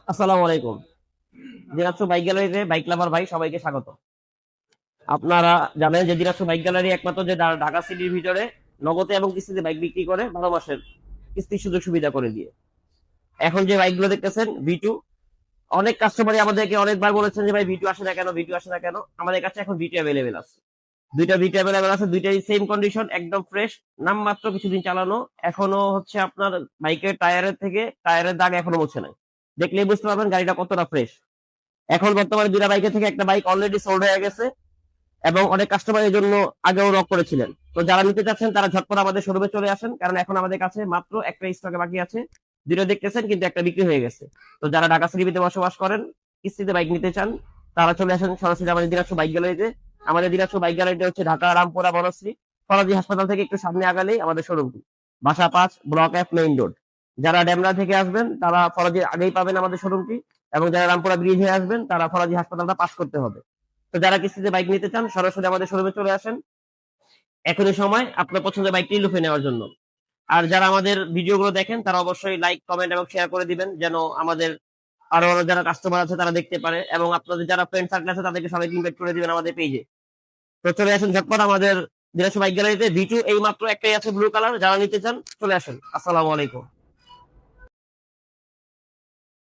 আসসালামু আলাইকুম। দিনাজপুর বাইক গ্যালারিতে বাইক লাভার ভাই সবাইকে স্বাগত। আপনারা জানেন যে দিনাজপুর বাইক গ্যালারি একমাত্র যে ঢাকা সিটির ভিতরে নগদে এবং কিস্তিতে বাইক বিক্রি করে 12 মাসের কিস্তির সুযোগ সুবিধা করে দিয়ে। এখন যে বাইকগুলো দেখতেছেন V2, অনেক কাস্টমারই আমাদেরকে অনেকবার বলেছেন যে ভাই V2 আসে না কেন, V2 আসে না কেন। আমাদের কাছে এখন V2 অ্যাভেলেবেল আছে। দুইটা V2 অ্যাভেলেবেল আছে, দুইটাই সেম কন্ডিশন, একদম ফ্রেশ। নামমাত্র কিছুদিন চালানো, এখনো হচ্ছে আপনার বাইকের টায়ারের দাগ এখনো মুছে নাই। দেখলেই বুঝতে পারবেন গাড়িটা কতটা ফ্রেশ। এখন বর্তমানে দুইটা বাইকের থেকে একটা বাইক অলরেডি সোল্ড হয়ে গেছে এবং অনেক কাস্টমার এর জন্য আগেও রক করেছিলেন। তো যারা নিতে চাচ্ছেন তারা ঝটপট আমাদের শোরুমে চলে আসেন, কারণ এখন আমাদের কাছে মাত্র একটা স্টকে বাকি আছে। দুটো দেখতেছেন কিন্তু একটা বিক্রি হয়ে গেছে। তো যারা ঢাকা সিটিতে বসবাস করেন, কিস্তিতে বাইক নিতে চান, তারা চলে আসেন সরাসরি আমাদের দিনাজপুর বাইক গ্যালারিতে। আমাদের দিনাজপুর বাইক গ্যালারিটা হচ্ছে ঢাকা রামপুরা বনশ্রী ফরাজি হাসপাতাল থেকে একটু সামনে আগালেই আমাদের শোরুমটি। বাসা 5, ব্লক F, মেইন রোড। যারা ডেমরা থেকে আসবেন তারা ফরাজির আগেই পাবেন আমাদের শোরুমটি, এবং যারা রামপুরা ব্রিজ হয়ে আসবেন তারা ফরাজি হাসপাতালটা পাস করতে হবে। তো যারা কিস্তিতে বাইক নিতে চান সরাসরি আমাদের শোরুমে চলে আসেন, এখনই সময় আপনার পছন্দের বাইকটি লুফে নেওয়ার জন্য। আর যারা আমাদের ভিডিওগুলো দেখেন তারা অবশ্যই লাইক, কমেন্ট এবং শেয়ার করে দিবেন, যেন আমাদের আরো যারা কাস্টমার আছে তারা দেখতে পারে, এবং আপনাদের যারা ফ্রেন্ড সার্কেল আছে তাদেরকে সবাইকে ইনভাইট করে দিবেন আমাদের পেজে। তো চলে আসেন ঝটপট আমাদের দিনাজপুর বাইক গ্যালারিতে। V2 এই মাত্র একটাই আছে ব্লু কালার, যারা নিতে চান চলে আসেন। আসসালামু আলাইকুম।